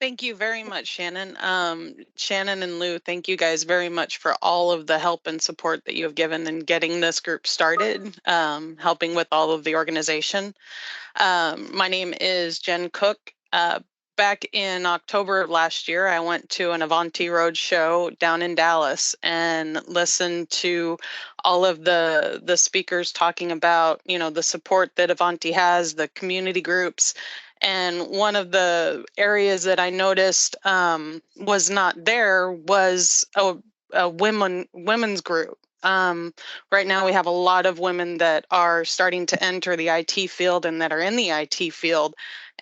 Thank you very much, Shannon. Shannon and Lou, thank you guys very much for all of the help and support that you have given in getting this group started, helping with all of the organization. My name is Jen Cook. Back in October of last year, I went to an Ivanti Road show down in Dallas and listened to all of the speakers talking about, the support that Ivanti has, the community groups. And one of the areas that I noticed was not there was a women's group. Right now we have a lot of women that are starting to enter the IT field and that are in the IT field.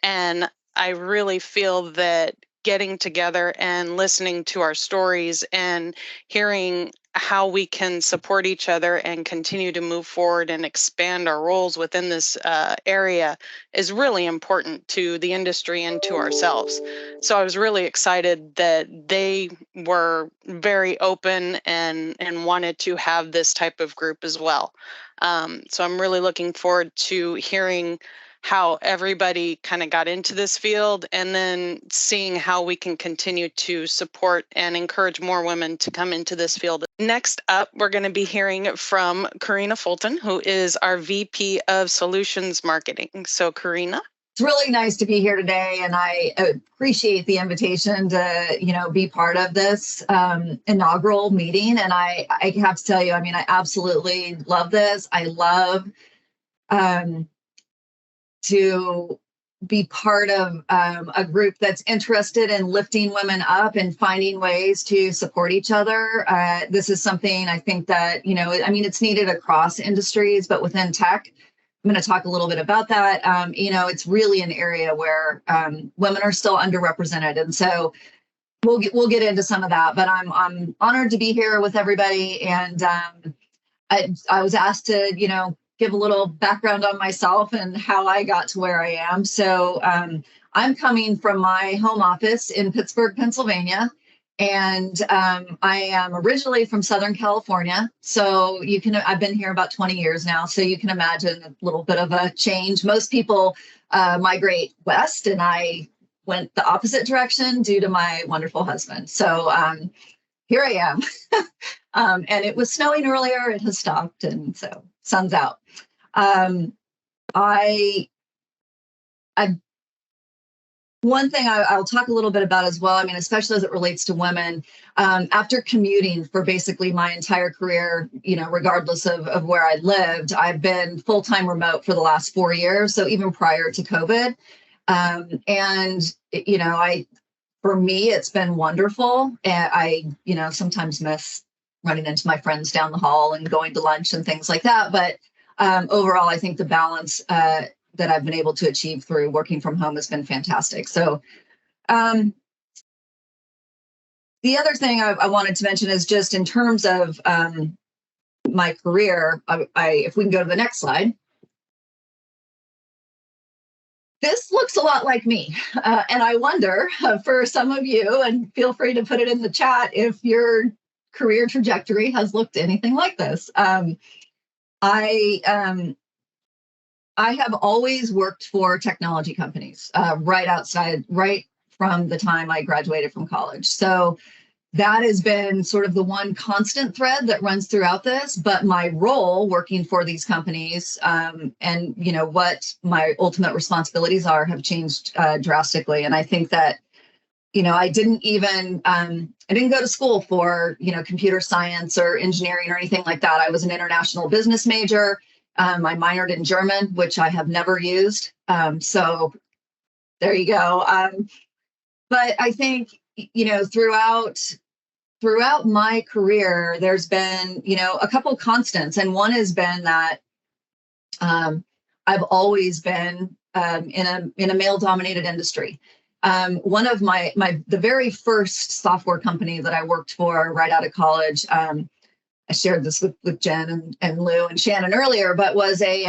And I really feel that getting together and listening to our stories and hearing how we can support each other and continue to move forward and expand our roles within this area is really important to the industry and to ourselves. So I was really excited that they were very open and wanted to have this type of group as well. So I'm really looking forward to hearing how everybody kind of got into this field and then seeing how we can continue to support and encourage more women to come into this field. Next up, we're going to be hearing from Corinna Fulton, who is our VP of Solutions Marketing. So Corinna. It's really nice to be here today, and I appreciate the invitation to, be part of this inaugural meeting. And I have to tell you, I absolutely love this. I love to be part of a group that's interested in lifting women up and finding ways to support each other. This is something I think that, it's needed across industries, but within tech, I'm going to talk a little bit about that. It's really an area where women are still underrepresented. And so we'll get into some of that, but I'm honored to be here with everybody. And I was asked to, give a little background on myself and how I got to where I am. So I'm coming from my home office in Pittsburgh, Pennsylvania. And I am originally from Southern California. So I've been here about 20 years now. So you can imagine a little bit of a change. Most people migrate west, and I went the opposite direction due to my wonderful husband. So here I am. And it was snowing earlier. It has stopped. And so sun's out. One thing I'll talk a little bit about as well, especially as it relates to women, after commuting for basically my entire career, regardless of where I lived, I've been full-time remote for the last 4 years. So even prior to COVID. For me, it's been wonderful. And I, sometimes miss running into my friends down the hall and going to lunch and things like that. But overall, I think the balance that I've been able to achieve through working from home has been fantastic. So the other thing I wanted to mention is just in terms of my career, if we can go to the next slide. This looks a lot like me. And I wonder for some of you, and feel free to put it in the chat if your career trajectory has looked anything like this. I have always worked for technology companies right from the time I graduated from college. So that has been sort of the one constant thread that runs throughout this. But my role working for these companies and, what my ultimate responsibilities are have changed drastically. And I think that, I didn't go to school for, computer science or engineering or anything like that. I was an international business major. I minored in German, which I have never used. So there you go. But I think, throughout my career, there's been, a couple constants. And one has been that I've always been in a male-dominated industry. One of the very first software company that I worked for right out of college, I shared this with Jen and Lou and Shannon earlier, but was a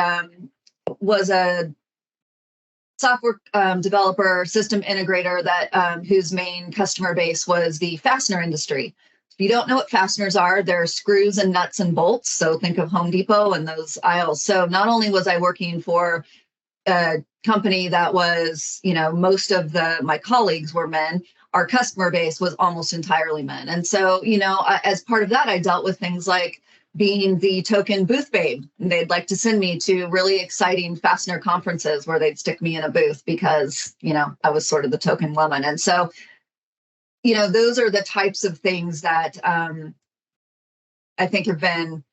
software developer, system integrator that whose main customer base was the fastener industry. If you don't know what fasteners are, they're screws and nuts and bolts. So think of Home Depot and those aisles. So not only was I working for a company that was, most of my colleagues were men. Our customer base was almost entirely men. And so, as part of that, I dealt with things like being the token booth babe. They'd like to send me to really exciting fastener conferences where they'd stick me in a booth because, I was sort of the token woman. And so, those are the types of things that I think have been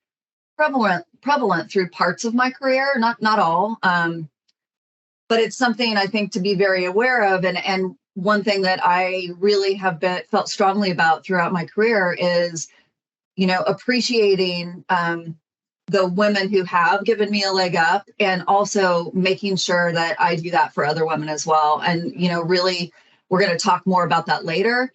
prevalent through parts of my career, not all. But it's something I think to be very aware of. And one thing that I really have felt strongly about throughout my career is, appreciating the women who have given me a leg up, and also making sure that I do that for other women as well. And, really, we're going to talk more about that later.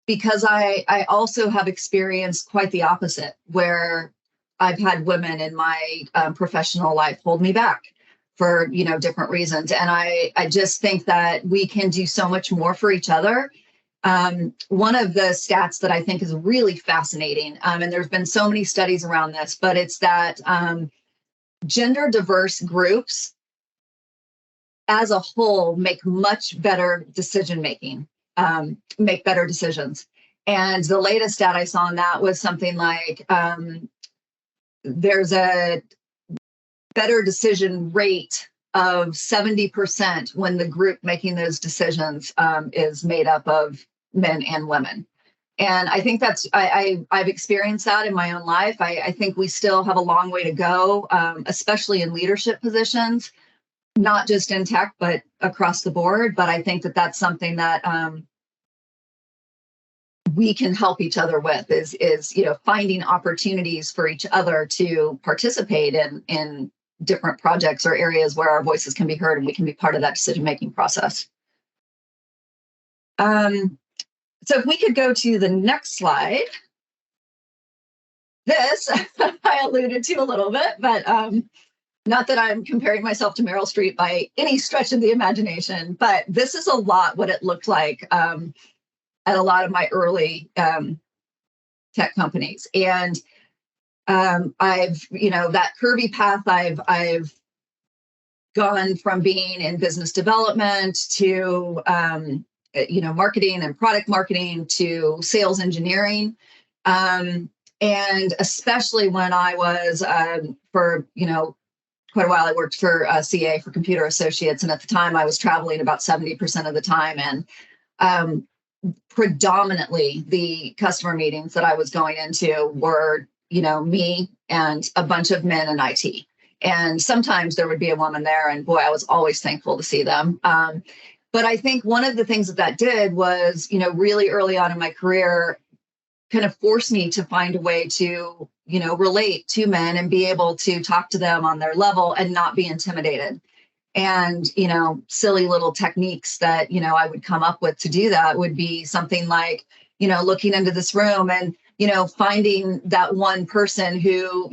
Because I also have experienced quite the opposite, where I've had women in my professional life hold me back for, different reasons. And I just think that we can do so much more for each other. One of the stats that I think is really fascinating, and there's been so many studies around this, but it's that gender diverse groups as a whole make much better decision making, make better decisions. And the latest stat I saw on that was something like there's a better decision rate of 70% when the group making those decisions is made up of men and women. And I think that's, I've experienced that in my own life. I think we still have a long way to go, especially in leadership positions, not just in tech, but across the board. But I think that that's something that we can help each other with is finding opportunities for each other to participate in different projects or areas where our voices can be heard and we can be part of that decision-making process. So if we could go to the next slide. This I alluded to a little bit, but not that I'm comparing myself to Meryl Streep by any stretch of the imagination, but this is a lot what it looked like at a lot of my early tech companies. And I've, that curvy path, I've gone from being in business development to, marketing and product marketing to sales engineering. And especially when I was for, quite a while, I worked for CA, for Computer Associates. And at the time I was traveling about 70% of the time. And predominantly the customer meetings that I was going into were, me and a bunch of men in IT. And sometimes there would be a woman there, and boy, I was always thankful to see them. But I think one of the things that did was, really early on in my career, kind of forced me to find a way to, relate to men and be able to talk to them on their level and not be intimidated. And, silly little techniques that, I would come up with to do that would be something like, looking into this room and, finding that one person who,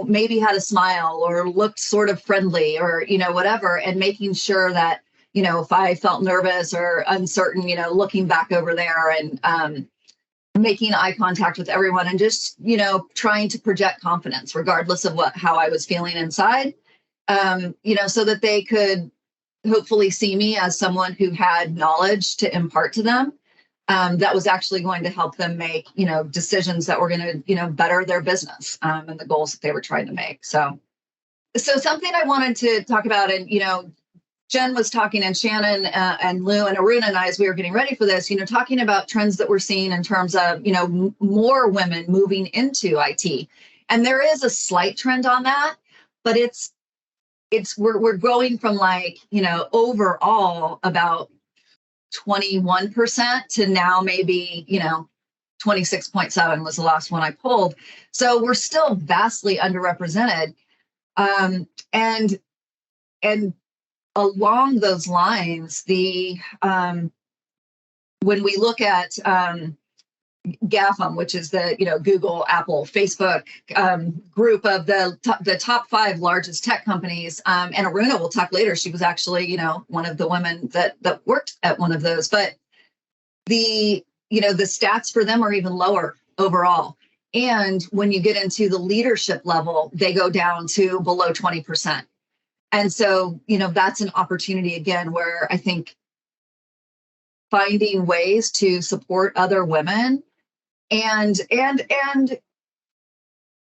maybe had a smile or looked sort of friendly or, whatever, and making sure that, if I felt nervous or uncertain, looking back over there and making eye contact with everyone and just, trying to project confidence regardless of how I was feeling inside, so that they could hopefully see me as someone who had knowledge to impart to them. That was actually going to help them make, decisions that were going to, better their business and the goals that they were trying to make. So something I wanted to talk about, and, Jen was talking, and Shannon and Lou and Aruna and I, as we were getting ready for this, talking about trends that we're seeing in terms of, more women moving into IT. And there is a slight trend on that, but we're going from overall about 21% to now maybe, 26.7 was the last one I pulled. So we're still vastly underrepresented. And along those lines, when we look at GAFM, which is the Google, Apple, Facebook group of the top 5 largest tech companies, and Aruna will talk later. She was actually one of the women that worked at one of those. But the stats for them are even lower overall. And when you get into the leadership level, they go down to below 20%. And so, that's an opportunity again, where I think finding ways to support other women and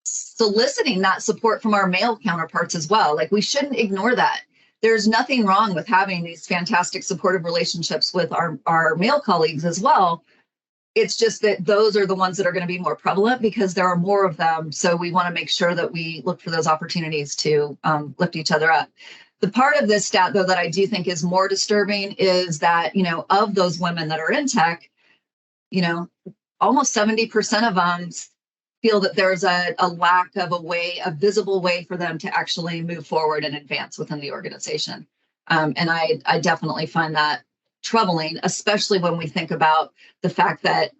soliciting that support from our male counterparts as well. Like, we shouldn't ignore that. There's nothing wrong with having these fantastic supportive relationships with our male colleagues as well. It's just that those are the ones that are going to be more prevalent because there are more of them. So we want to make sure that we look for those opportunities to lift each other up. The part of this stat, though, that I do think is more disturbing is that, of those women that are in tech, almost 70% of them feel that there's a lack of a visible way for them to actually move forward and advance within the organization. And I definitely find that troubling, especially when we think about the fact that,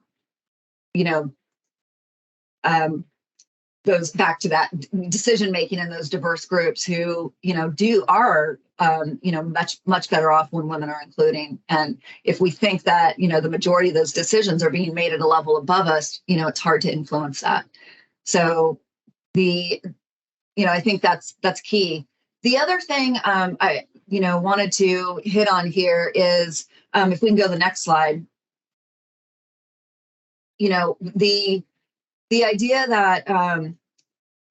goes back to that decision making in those diverse groups who, are much better off when women are including. And if we think that, the majority of those decisions are being made at a level above us, it's hard to influence that. So I think that's key. The other thing I wanted to hit on here is, if we can go to the next slide, the idea that,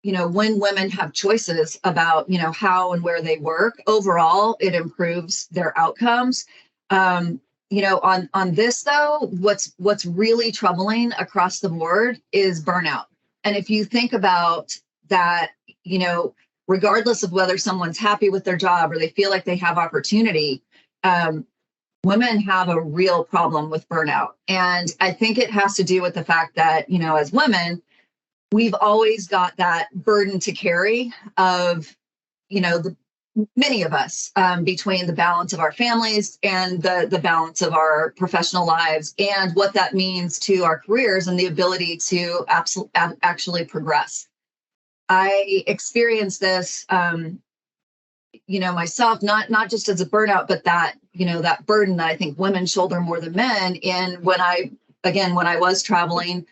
when women have choices about, how and where they work, overall, it improves their outcomes. On this, though, what's really troubling across the board is burnout. And if you think about that, regardless of whether someone's happy with their job or they feel like they have opportunity, women have a real problem with burnout. And I think it has to do with the fact that, as women, we've always got that burden to carry of, many of us, between the balance of our families and the balance of our professional lives and what that means to our careers and the ability to actually progress. I experienced this, myself, not just as a burnout, but that, that burden that I think women shoulder more than men. And when I was traveling,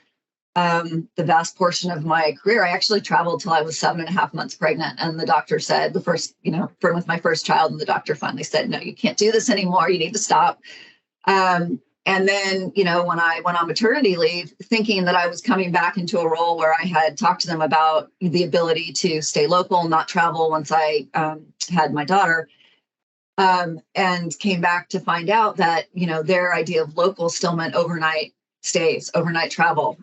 the vast portion of my career, I actually traveled till I was 7.5 months pregnant. And the doctor said with my first child, and the doctor finally said, no, you can't do this anymore. You need to stop. And then, when I went on maternity leave, thinking that I was coming back into a role where I had talked to them about the ability to stay local, not travel once I had my daughter, and came back to find out that, their idea of local still meant overnight stays, overnight travel,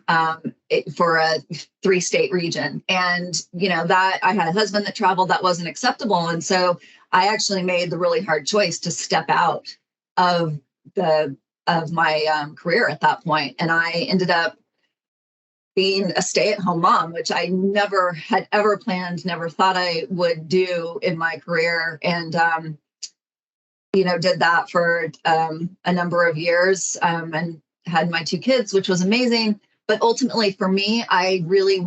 for a 3-state region. And, that I had a husband that traveled, that wasn't acceptable. And so I actually made the really hard choice to step out of my career at that point. And I ended up being a stay-at-home mom, which I never had ever planned, never thought I would do in my career. And, did that for a number of years, and had my 2 kids, which was amazing. But ultimately for me, I really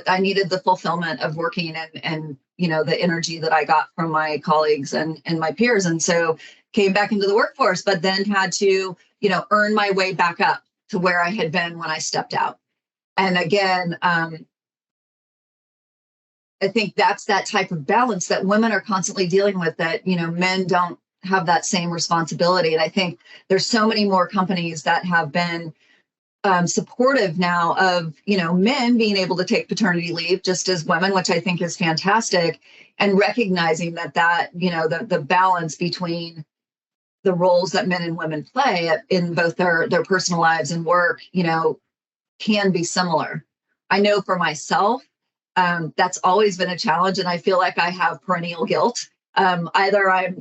I needed the fulfillment of working and the energy that I got from my colleagues and my peers. And so came back into the workforce, but then had to, earn my way back up to where I had been when I stepped out. And again, I think that's that type of balance that women are constantly dealing with, that, men don't have that same responsibility. And I think there's so many more companies that have been supportive now of, men being able to take paternity leave just as women, which I think is fantastic. And recognizing that, the balance between the roles that men and women play in both their personal lives and work, can be similar. I know for myself, that's always been a challenge. And I feel like I have perennial guilt. Either I'm,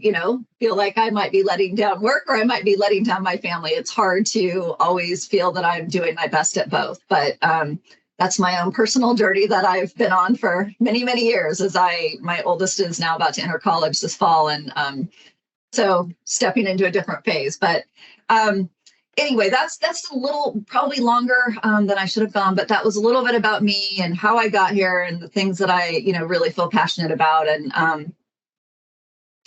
feel like I might be letting down work or I might be letting down my family. It's hard to always feel that I'm doing my best at both. But that's my own personal journey that I've been on for many, many years, as my oldest is now about to enter college this fall. And so stepping into a different phase. But anyway, that's a little, probably longer than I should have gone, but that was a little bit about me and how I got here and the things that I, really feel passionate about. And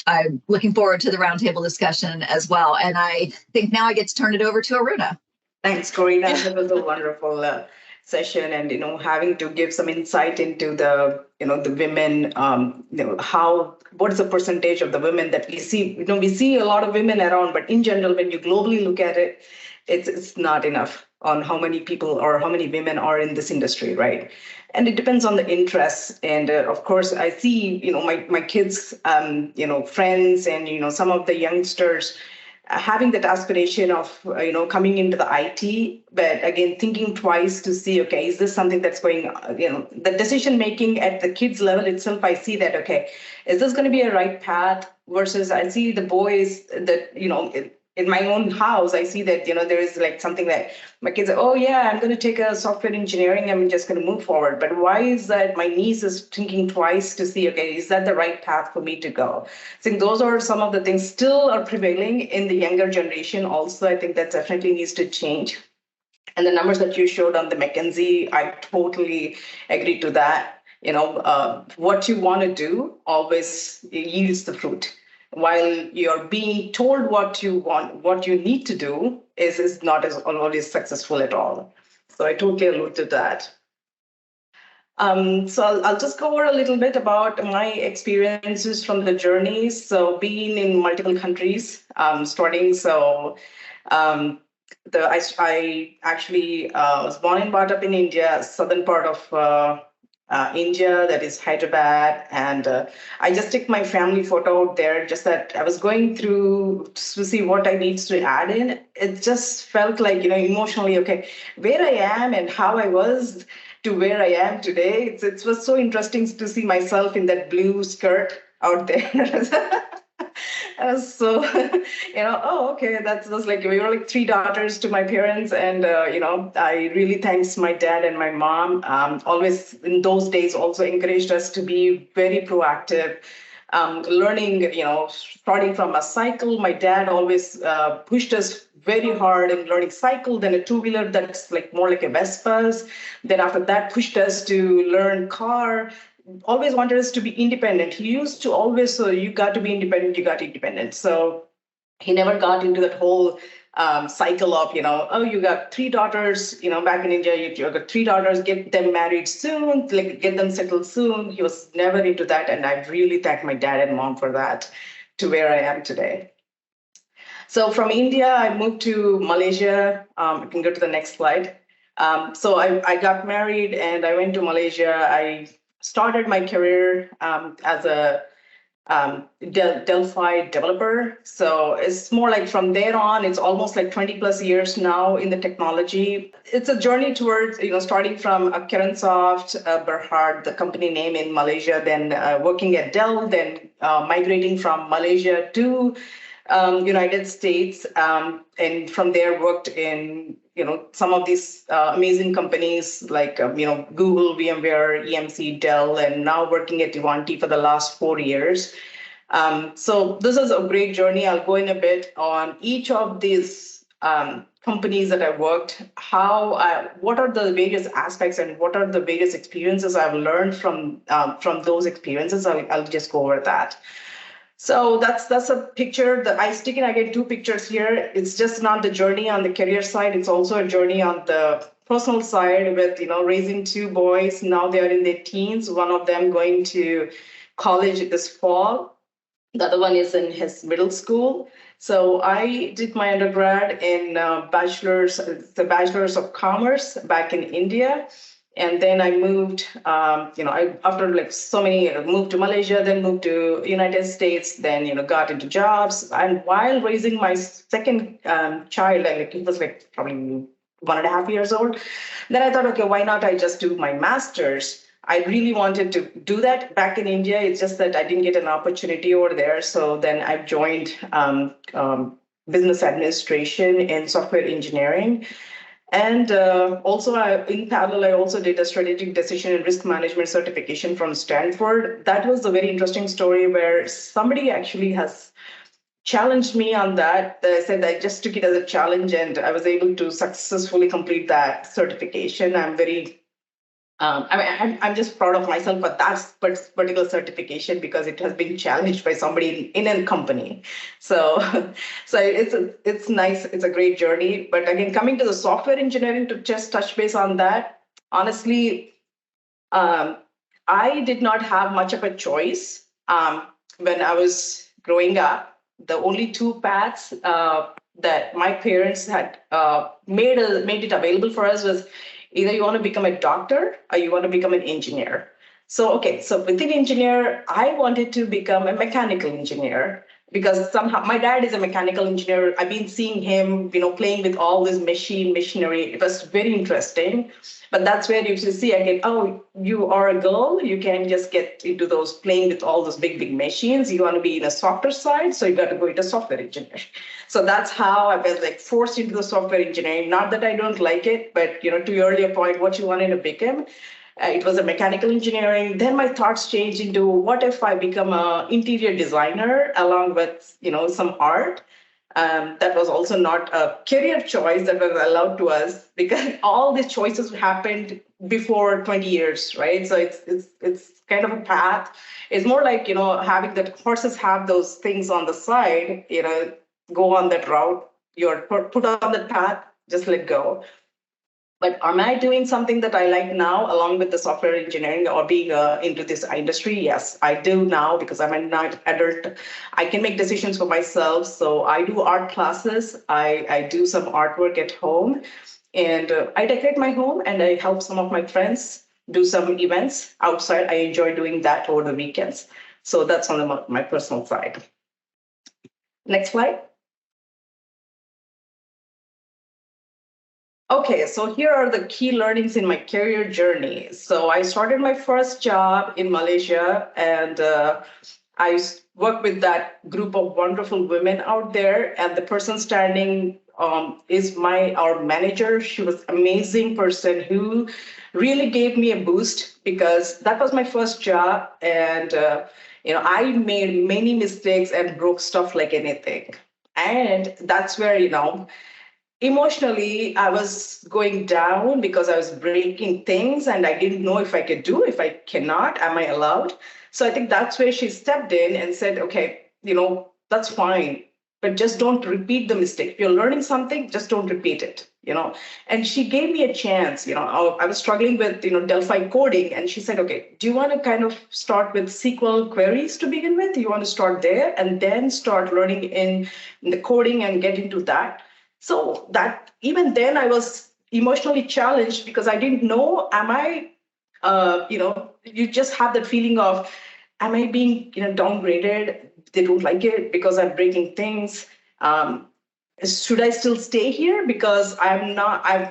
I'm looking forward to the roundtable discussion as well. And I think now I get to turn it over to Aruna. Thanks, Corrina. That was a wonderful session, and having to give some insight into the the women, how, what is the percentage of the women that we see. We see a lot of women around, but in general, when you globally look at it, it's not enough on how many people or how many women are in this industry, right? And it depends on the interests. And of course, I see, my kids, friends, and some of the youngsters having that aspiration of coming into the IT, but again thinking twice to see, okay, is this something that's going, the decision making at the kids level itself. I see that, okay, is this going to be a right path? Versus I see the boys that in my own house, I see that there is like something that my kids are, oh yeah, I'm going to take a software engineering, I'm just going to move forward. But why is that my niece is thinking twice to see, okay, is that the right path for me to go? I think those are some of the things still are prevailing in the younger generation. Also, I think that definitely needs to change. And the numbers that you showed on the McKinsey, I totally agree to that. What you want to do always yields the fruit. While you're being told what you want, what you need to do is not as always successful at all. So I totally allude to that. So I'll just go over a little bit about my experiences from the journey. So being in multiple countries, starting, so I actually was born and brought up in India, southern part of India, that is Hyderabad, and I just took my family photo out there. Just that I was going through to see what I need to add in. It just felt like emotionally, okay, where I am and how I was to where I am today. It was so interesting to see myself in that blue skirt out there. So, oh, okay, that was like, we were like three daughters to my parents. And, I really thanks my dad and my mom. Always in those days also encouraged us to be very proactive. Learning, starting from a cycle. My dad always pushed us very hard in learning cycle, then a two-wheeler that's like more like a Vespas. Then after that, pushed us to learn car. Always wanted us to be independent. He used to always, so you got to be independent, you got independent. So he never got into that whole cycle of, oh, you got three daughters, back in India, you got three daughters, get them married soon, like get them settled soon. He was never into that. And I really thank my dad and mom for that, to where I am today. So from India, I moved to Malaysia. You can go to the next slide. So I got married and I went to Malaysia. I started my career as a Delphi developer. So it's more like from there on, it's almost like 20 plus years now in the technology. It's a journey towards, starting from Kerensoft, Berhad, the company name in Malaysia, then working at Dell, then migrating from Malaysia to United States, and from there worked in some of these amazing companies like Google, VMware, EMC, Dell, and now working at Ivanti for the last 4 years. So this is a great journey. I'll go in a bit on each of these companies that I worked, what are the various aspects and what are the various experiences I've learned from those experiences. I'll just go over that. So that's a picture that I stick in. I get two pictures here. It's just not the journey on the career side. It's also a journey on the personal side with, raising two boys. Now they're in their teens. One of them going to college this fall. The other one is in his middle school. So I did my undergrad in the Bachelor's of Commerce back in India. And then I moved, after like so many, moved to Malaysia, then moved to United States, then, got into jobs. And while raising my second child, he was like probably 1.5 years old, then I thought, okay, why not I just do my master's? I really wanted to do that back in India. It's just that I didn't get an opportunity over there. So then I joined business administration and software engineering. And also, in parallel, I also did a strategic decision and risk management certification from Stanford. That was a very interesting story where somebody actually has challenged me on that. I said I just took it as a challenge, and I was able to successfully complete that certification. I'm very I'm just proud of myself for that particular certification because it has been challenged by somebody in a company. So it's nice. It's a great journey. But again, coming to the software engineering, to just touch base on that, honestly, I did not have much of a choice when I was growing up. The only two paths that my parents had made it available for us was either you want to become a doctor or you want to become an engineer. So, okay, so within engineer, I wanted to become a mechanical engineer because somehow my dad is a mechanical engineer. I've been seeing him, playing with all this machinery. It was very interesting. But that's where you see again, oh, you are a girl, you can just get into those playing with all those big machines. You want to be in a software side, so you got to go into software engineering. So that's how I was like forced into the software engineering. Not that I don't like it, but to your earlier point, what you wanted to become. It was a mechanical engineering. Then my thoughts changed into what if I become an interior designer along with some art. That was also not a career choice that was allowed to us because all these choices happened before 20 years, right? So it's kind of a path. It's more like having that horses have those things on the side. Go on that route. You're put on that path. Just let go. But am I doing something that I like now, along with the software engineering or being into this industry? Yes, I do now because I'm an adult. I can make decisions for myself. So I do art classes. I do some artwork at home, and I decorate my home, and I help some of my friends do some events outside. I enjoy doing that over the weekends. So that's on my personal side. Next slide. Okay, so here are the key learnings in my career journey. So I started my first job in Malaysia, and I worked with that group of wonderful women out there. And the person standing is our manager. She was an amazing person who really gave me a boost because that was my first job, and I made many mistakes and broke stuff like anything. And that's where emotionally, I was going down because I was breaking things and I didn't know if I could do, if I cannot, am I allowed? So I think that's where she stepped in and said, okay, that's fine, but just don't repeat the mistake. If you're learning something, just don't repeat it, And she gave me a chance, I was struggling with, Delphi coding, and she said, okay, do you want to kind of start with SQL queries to begin with? You want to start there and then start learning in the coding and get into that? So that even then I was emotionally challenged because I didn't know, am I, you just have that feeling of, am I being, downgraded? They don't like it because I'm breaking things. Should I still stay here because I'm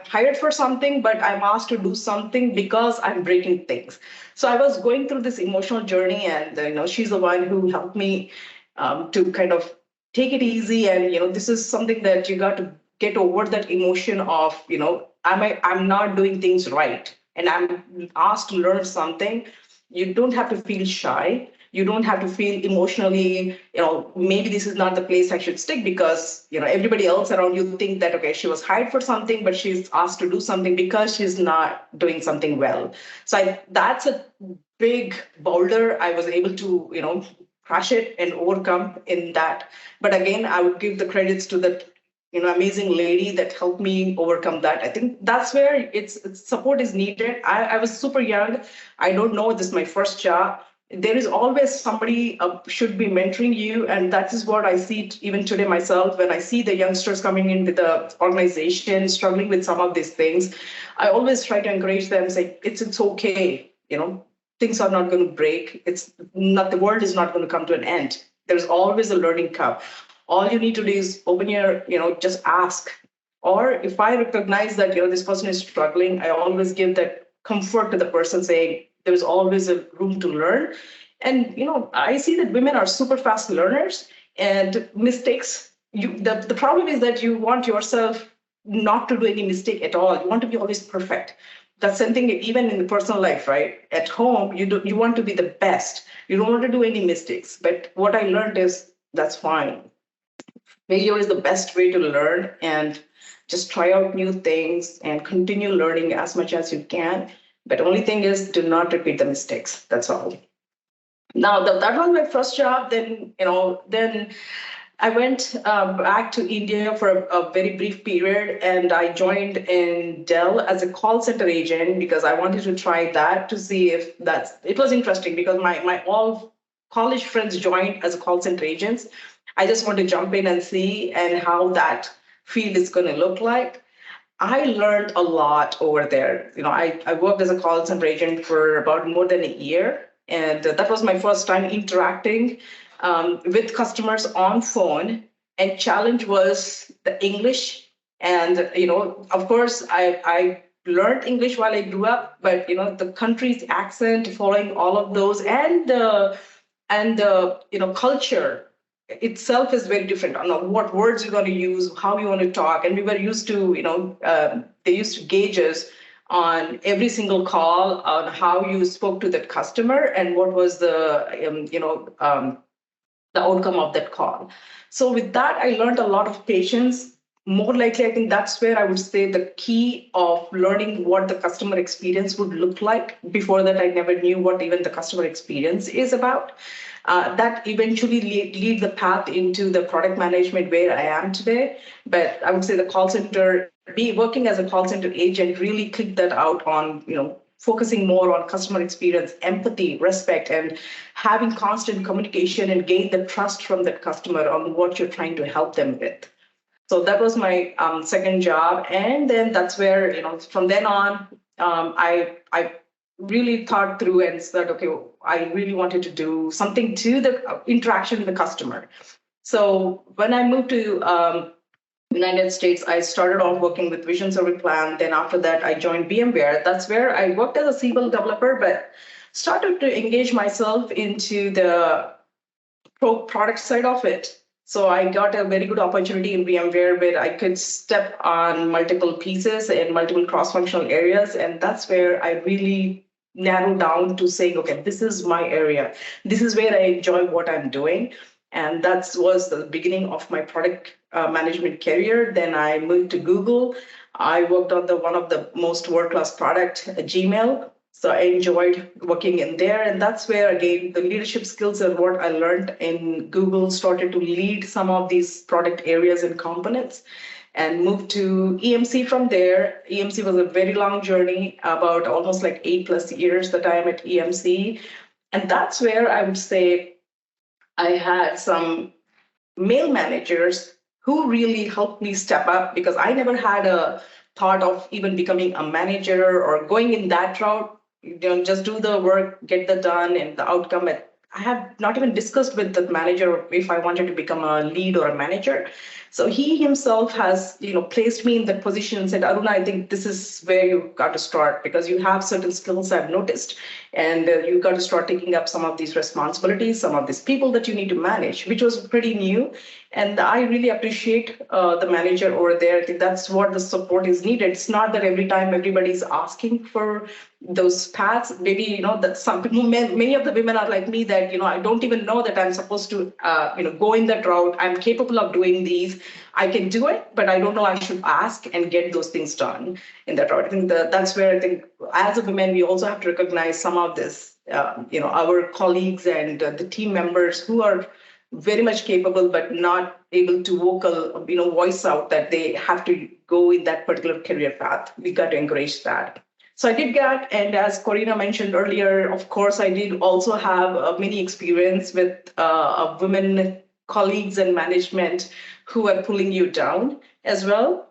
hired for something, but I'm asked to do something because I'm breaking things. So I was going through this emotional journey, and, she's the one who helped me to kind of take it easy. And, this is something that you got to get over that emotion of, I'm not doing things right and I'm asked to learn something. You don't have to feel shy. You don't have to feel emotionally, maybe this is not the place I should stick because, everybody else around you think that, okay, she was hired for something, but she's asked to do something because she's not doing something well. So that's a big boulder I was able to, crush it and overcome in that. But again, I would give the credits to that amazing lady that helped me overcome that. I think that's where it's support is needed. I was super young. I don't know. This is my first job. There is always somebody should be mentoring you. And that is what I see even today myself. When I see the youngsters coming in with the organization, struggling with some of these things, I always try to encourage them, say, it's okay. Things are not going to break. It's not, the world is not going to come to an end. There's always a learning curve. All you need to do is open your, just ask. Or if I recognize that, this person is struggling, I always give that comfort to the person saying, there's always a room to learn. And, I see that women are super fast learners and mistakes. The problem is that you want yourself not to do any mistake at all. You want to be always perfect. That's something even in the personal life, right? At home, you want to be the best. You don't want to do any mistakes. But what I learned is that's fine. Failure is the best way to learn, and just try out new things and continue learning as much as you can. But only thing is, do not repeat the mistakes. That's all. Now that was my first job. Then I went back to India for a very brief period, and I joined in Dell as a call center agent because I wanted to try that to see if it was interesting because my all college friends joined as a call center agents. I just want to jump in and see and how that field is going to look like. I learned a lot over there. I worked as a call center agent for about more than a year, and that was my first time interacting with customers on phone. And challenge was the English, and of course, I learned English while I grew up, but the country's accent, following all of those, and the culture itself is very different. I don't know what words you're going to use, how you want to talk. And we were used to, they used to gauge us on every single call on how you spoke to that customer and what was the outcome of that call. So with that, I learned a lot of patience. More likely, I think that's where I would say the key of learning what the customer experience would look like. Before that, I never knew what even the customer experience is about. That eventually lead the path into the product management where I am today. But I would say the call center, working as a call center agent really clicked that out on, focusing more on customer experience, empathy, respect, and having constant communication and gain the trust from that customer on what you're trying to help them with. So that was my second job. And then that's where, from then on, I really thought through and said, okay, I really wanted to do something to the interaction with the customer. So when I moved to United States, I started off working with Vision Survey Plan. Then after that, I joined VMware. That's where I worked as a civil developer, but started to engage myself into the product side of it. So I got a very good opportunity in VMware where I could step on multiple pieces and multiple cross-functional areas. And that's where I really narrowed down to saying, okay, this is my area. This is where I enjoy what I'm doing. And that was the beginning of my product management career. Then I moved to Google. I worked on one of the most world-class product, Gmail. So I enjoyed working in there. And that's where, again, the leadership skills and what I learned in Google started to lead some of these product areas and components and moved to EMC from there. EMC was a very long journey, about almost like 8+ years that I am at EMC. And that's where I would say I had some male managers who really helped me step up because I never had a thought of even becoming a manager or going in that route. Just do the work, get that done, and the outcome. I have not even discussed with the manager if I wanted to become a lead or a manager. So he himself has, placed me in that position and said, Aruna, I think this is where you got to start because you have certain skills I've noticed, and you got to start taking up some of these responsibilities, some of these people that you need to manage, which was pretty new. And I really appreciate the manager over there. I think that's what the support is needed. It's not that every time everybody's asking for those paths. Maybe, that some people, many of the women are like me that, I don't even know that I'm supposed to, go in that route. I'm capable of doing these. I can do it, but I don't know I should ask and get those things done in that route. I think that's where I think as a woman, we also have to recognize some of this, our colleagues and the team members who are very much capable, but not able to voice out that they have to go in that particular career path. We got to encourage that. So I did that. And as Corina mentioned earlier, of course, I did also have a mini experience with women colleagues and management who are pulling you down as well.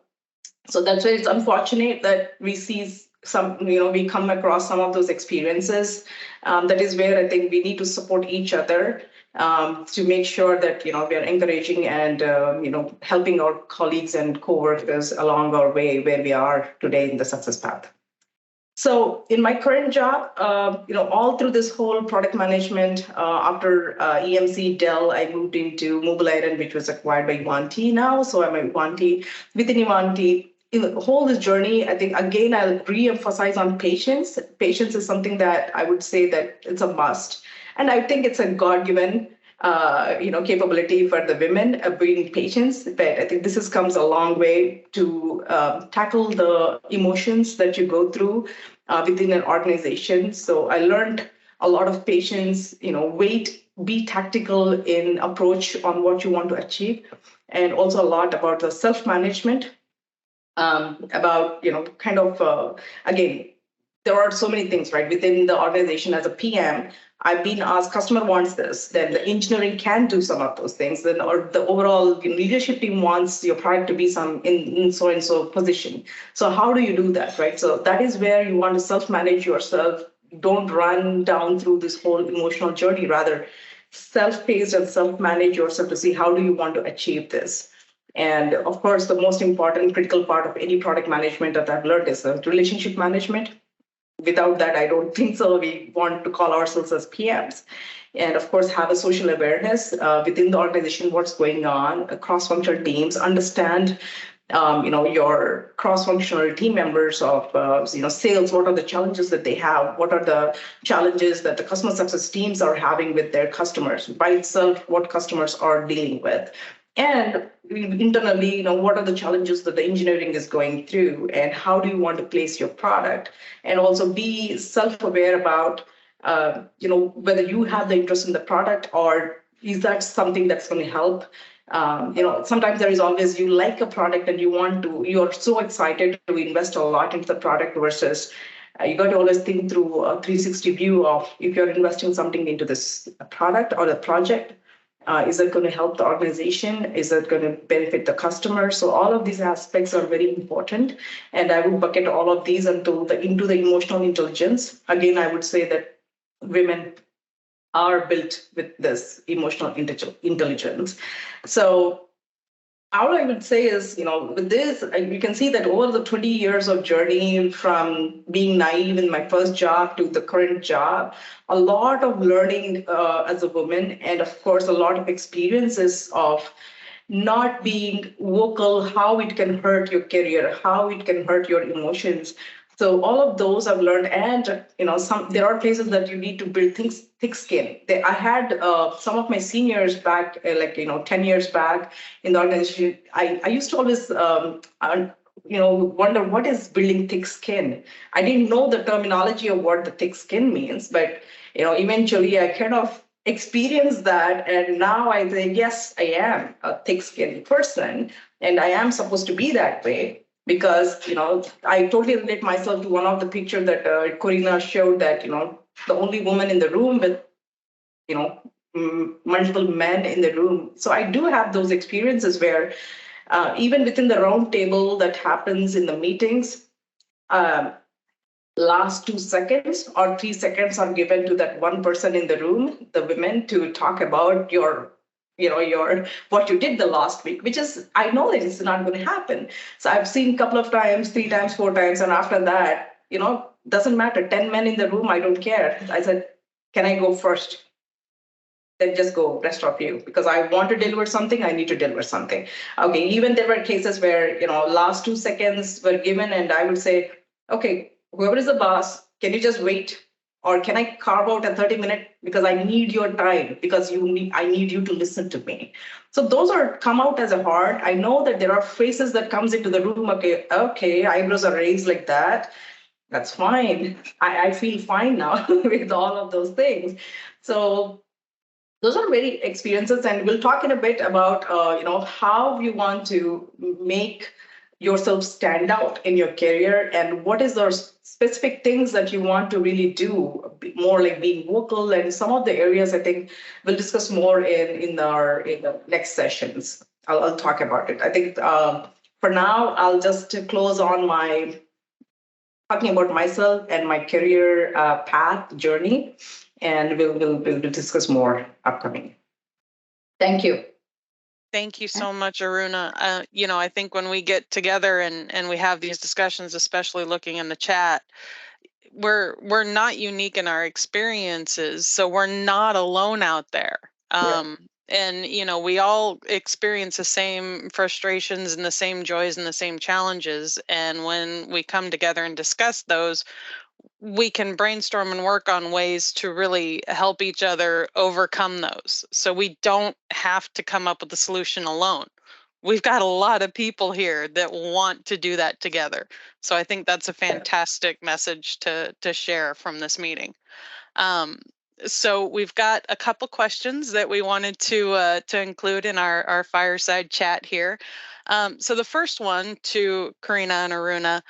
So that's why it's unfortunate that we see we come across some of those experiences. That is where I think we need to support each other to make sure that, we are encouraging and, helping our colleagues and coworkers along our way where we are today in the success path. So in my current job, all through this whole product management, after EMC Dell, I moved into Mobile Iron, which was acquired by Ivanti now. So I'm at Ivanti. Within Ivanti, in the whole this journey, I think, again, I'll re-emphasize on patience. Patience is something that I would say that it's a must. And I think it's a God-given capability for the women of being patient. But I think this comes a long way to tackle the emotions that you go through within an organization. So I learned a lot of patience, wait, be tactical in approach on what you want to achieve, and also a lot about the self-management, about, again, there are so many things, right, within the organization. As a PM, I've been asked, customer wants this, then the engineering can do some of those things, then, or the overall leadership team wants your product to be some in so and so position. So how do you do that, right? So that is where you want to self-manage yourself. Don't run down through this whole emotional journey, rather self-paced and self-manage yourself to see how do you want to achieve this. And of course, the most important critical part of any product management that I've learned is the relationship management. Without that, I don't think so. We want to call ourselves as PMs. And of course, have a social awareness within the organization, what's going on, cross-functional teams, understand your cross-functional team members of, sales, what are the challenges that they have? What are the challenges that the customer success teams are having with their customers? By itself, what customers are dealing with? And internally, what are the challenges that the engineering is going through, and how do you want to place your product? And also be self-aware about, whether you have the interest in the product, or is that something that's going to help? Sometimes there is always, you like a product and you're so excited to invest a lot into the product, versus you got to always think through a 360 view of, if you're investing something into this product or the project, is it going to help the organization? Is it going to benefit the customer? So all of these aspects are very important. And I would bucket all of these into the emotional intelligence. Again, I would say that women are built with this emotional intelligence. So all I would say is, with this, you can see that over the 20 years of journey, from being naive in my first job to the current job, a lot of learning as a woman, and of course, a lot of experiences of not being vocal, how it can hurt your career, how it can hurt your emotions. So all of those I've learned, and there are places that you need to build thick skin. I had some of my seniors back, 10 years back in the organization. I used to always wonder, what is building thick skin? I didn't know the terminology of what the thick skin means, but eventually I kind of experienced that, and now I say, yes, I am a thick skinned person, and I am supposed to be that way. Because, I totally relate myself to one of the pictures that Corinna showed, that, the only woman in the room with, multiple men in the room. So I do have those experiences where even within the round table that happens in the meetings, last 2 seconds or 3 seconds are given to that one person in the room, the women, to talk about your what you did the last week, which is, I know that it's not going to happen. So I've seen a couple of times, 3 times, 4 times, and after that, doesn't matter, 10 men in the room, I don't care. I said, can I go first? Then just go, rest of you, because I want to deliver something, I need to deliver something. Okay, even there were cases where, last 2 seconds were given, and I would say, okay, whoever is the boss, can you just wait? Or can I carve out a 30-minute, because I need your time, because I need you to listen to me. So those are come out as a hard. I know that there are faces that comes into the room. Okay, eyebrows are raised like that. That's fine. I feel fine now with all of those things. So those are very experiences, and we'll talk in a bit about how you want to make yourself stand out in your career, and what is those specific things that you want to really do, more like being vocal, and some of the areas I think we'll discuss more in the next sessions. I'll talk about it. I think for now, I'll just close on my talking about myself and my career path journey, and we'll discuss more upcoming. Thank you. Thank you so much, Aruna. I think when we get together and we have these discussions, especially looking in the chat, we're not unique in our experiences, so we're not alone out there. And we all experience the same frustrations and the same joys and the same challenges. And when we come together and discuss those, we can brainstorm and work on ways to really help each other overcome those. So we don't have to come up with a solution alone. We've got a lot of people here that want to do that together. So I think that's a fantastic message to share from this meeting. So we've got a couple questions that we wanted to include in our fireside chat here. So the first one to Corrina and Aruna,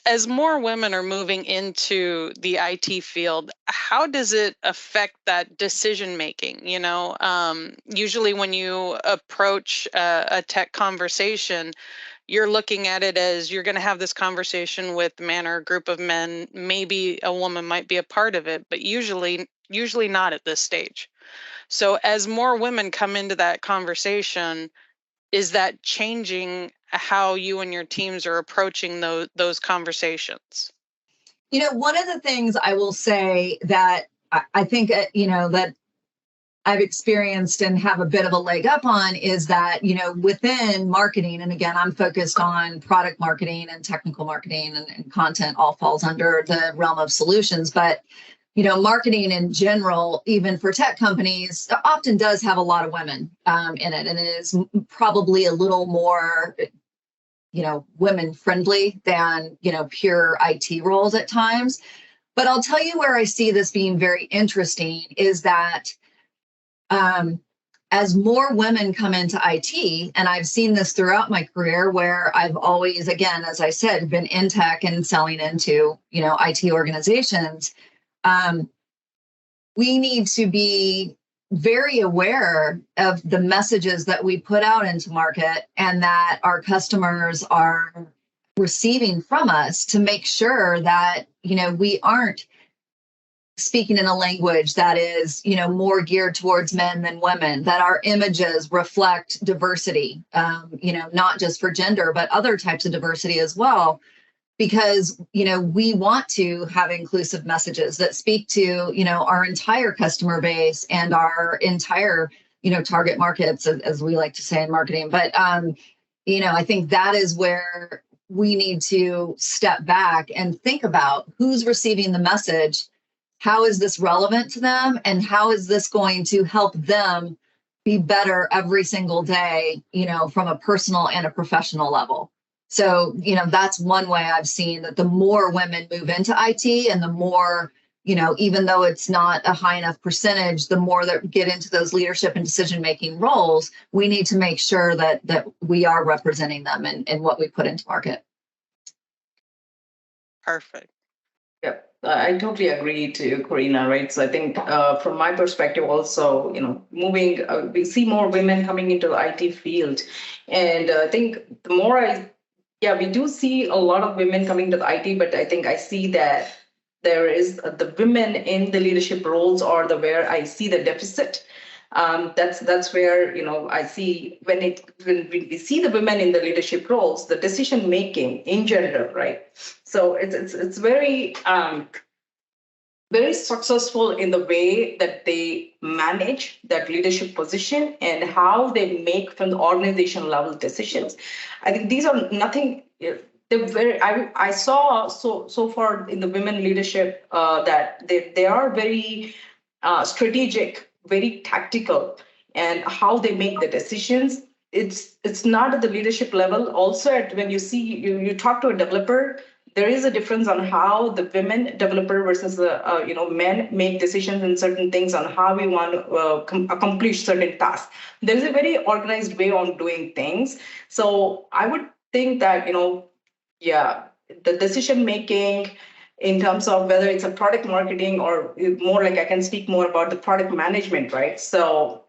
as more women are moving into the IT field, how does it affect that decision making? You know, usually when you approach a tech conversation, you're looking at it as you're going to have this conversation with man or a group of men. Maybe a woman might be a part of it, but usually not at this stage. So as more women come into that conversation, is that changing how you and your teams are approaching those conversations? You know, one of the things I will say that I think, that I've experienced and have a bit of a leg up on is that, within marketing, and again, I'm focused on product marketing and technical marketing, and content all falls under the realm of solutions. But, marketing in general, even for tech companies, often does have a lot of women in it. And it is probably a little more, women friendly than, pure IT roles at times. But I'll tell you where I see this being very interesting is that as more women come into IT, and I've seen this throughout my career where I've always, again, as I said, been in tech and selling into, IT organizations, we need to be very aware of the messages that we put out into market and that our customers are receiving from us to make sure that, we aren't speaking in a language that is, more geared towards men than women, that our images reflect diversity, not just for gender, but other types of diversity as well. Because, we want to have inclusive messages that speak to, our entire customer base and our entire, target markets, as we like to say in marketing. But, I think that is where we need to step back and think about who's receiving the message. How is this relevant to them? And how is this going to help them be better every single day, from a personal and a professional level? So, that's one way I've seen that the more women move into IT and the more, even though it's not a high enough percentage, the more that get into those leadership and decision-making roles, we need to make sure that we are representing them in what we put into market. Perfect. Yeah, I totally agree to you, Corrina, right? So I think from my perspective also, moving, we see more women coming into the IT field. And I think the more we do see a lot of women coming to the IT, but I think I see that there is the women in the leadership roles are where I see the deficit. That's where, I see when we see the women in the leadership roles, the decision making in general, right? So it's very very successful in the way that they manage that leadership position and how they make from the organization level decisions. I think these are nothing. They're very. I saw so far in the women leadership that they are very strategic, very tactical, and how they make the decisions. It's not at the leadership level. Also, when you see you talk to a developer, there is a difference on how the women developer versus the men make decisions in certain things on how we want to accomplish certain tasks. There is a very organized way on doing things. So I would think that the decision making in terms of whether it's a product marketing or more like I can speak more about the product management, right? So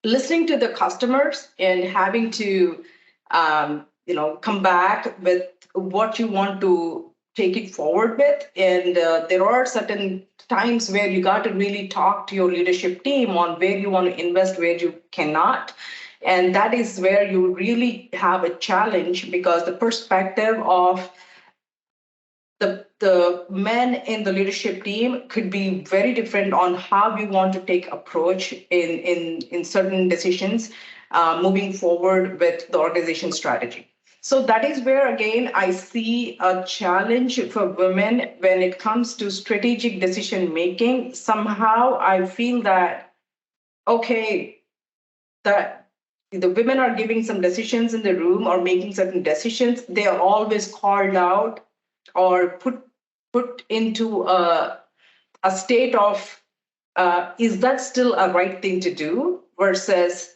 listening to the customers and having to come back with what you want to take it forward with. And there are certain times where you got to really talk to your leadership team on where you want to invest, where you cannot. And that is where you really have a challenge because the perspective of the men in the leadership team could be very different on how we want to take approach in certain decisions moving forward with the organization strategy. So that is where, again, I see a challenge for women when it comes to strategic decision making. Somehow I feel that, okay, that the women are giving some decisions in the room or making certain decisions. They are always called out or put into a a state of, is that still a right thing to do versus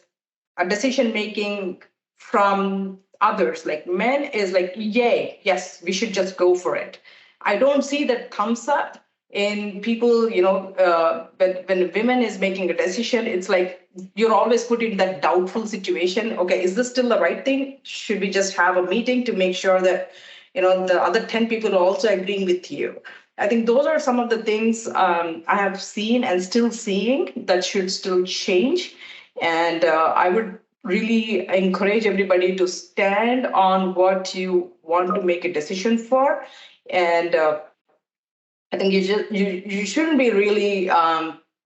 a decision making from others, like men is like, yay, yes, we should just go for it. I don't see that thumbs up in people, when women is making a decision, it's like you're always put in that doubtful situation. Okay, is this still the right thing? Should we just have a meeting to make sure that, the other 10 people are also agreeing with you? I think those are some of the things I have seen and still seeing that should still change. And I would really encourage everybody to stand on what you want to make a decision for. And I think you shouldn't be really,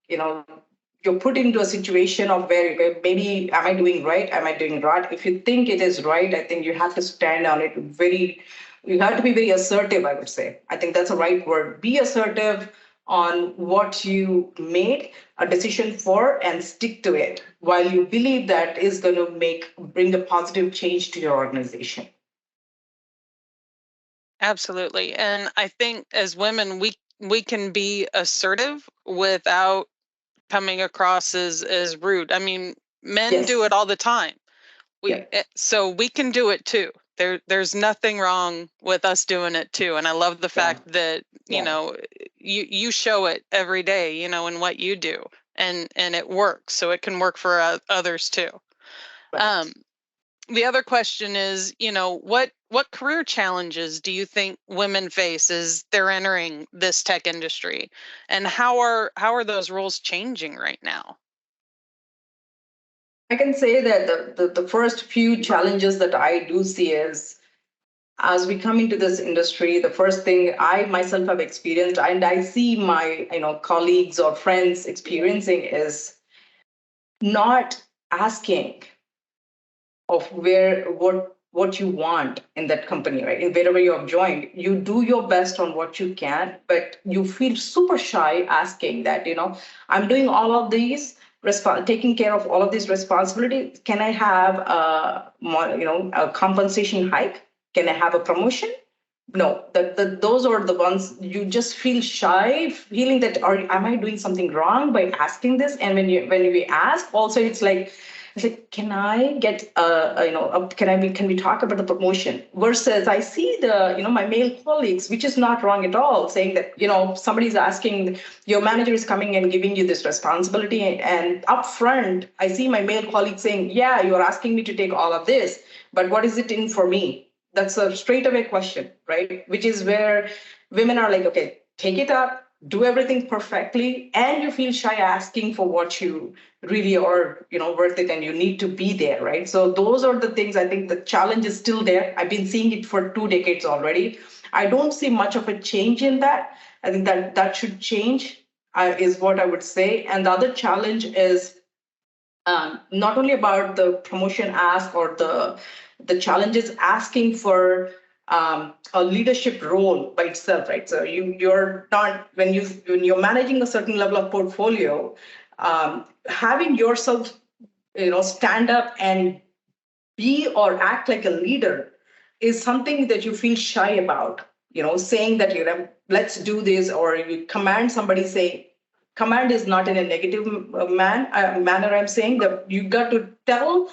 you're put into a situation of where maybe, am I doing right? Am I doing right? If you think it is right, I think you have to stand on it you have to be very assertive, I would say. I think that's the right word. Be assertive on what you made a decision for and stick to it while you believe that is going to bring a positive change to your organization. Absolutely. And I think as women, we can be assertive without coming across as rude. I mean, men do Yes. it all the time. Yeah. So we can do it too. There's nothing wrong with us doing it too. And I love the fact that, you show it every day, in what you do, and it works. So it can work for others too. Right. The other question is, what career challenges do you think women face as they're entering this tech industry, and how are those roles changing right now? I can say that the first few challenges that I do see is, as we come into this industry, the first thing I myself have experienced, and I see my colleagues or friends experiencing, is not asking of what you want in that company, right? In wherever you have joined, you do your best on what you can, but you feel super shy asking that, I'm doing all of these, taking care of all of these responsibilities. Can I have a compensation hike? Can I have a promotion? No, those are the ones you just feel shy, feeling that, am I doing something wrong by asking this? And when we ask, also it's like, can I get can we talk about the promotion? Versus I see my male colleagues, which is not wrong at all, saying that somebody's asking, your manager is coming and giving you this responsibility, and upfront I see my male colleagues saying, yeah, you're asking me to take all of this, but what is it in for me? That's a straight away question, right? Which is where women are like, okay, take it up, do everything perfectly, and you feel shy asking for what you really are, worth it, and you need to be there, right? So those are the things. I think the challenge is still there. I've been seeing it for 2 decades already. I don't see much of a change in that. I think that should change, is what I would say. And the other challenge is not only about the promotion ask or the challenges asking for a leadership role by itself, right? So you're not, when you're managing a certain level of portfolio, having yourself stand up and be or act like a leader is something that you feel shy about. Saying that let's do this, or you command somebody, say command is not in a negative manner. I'm saying that you got to tell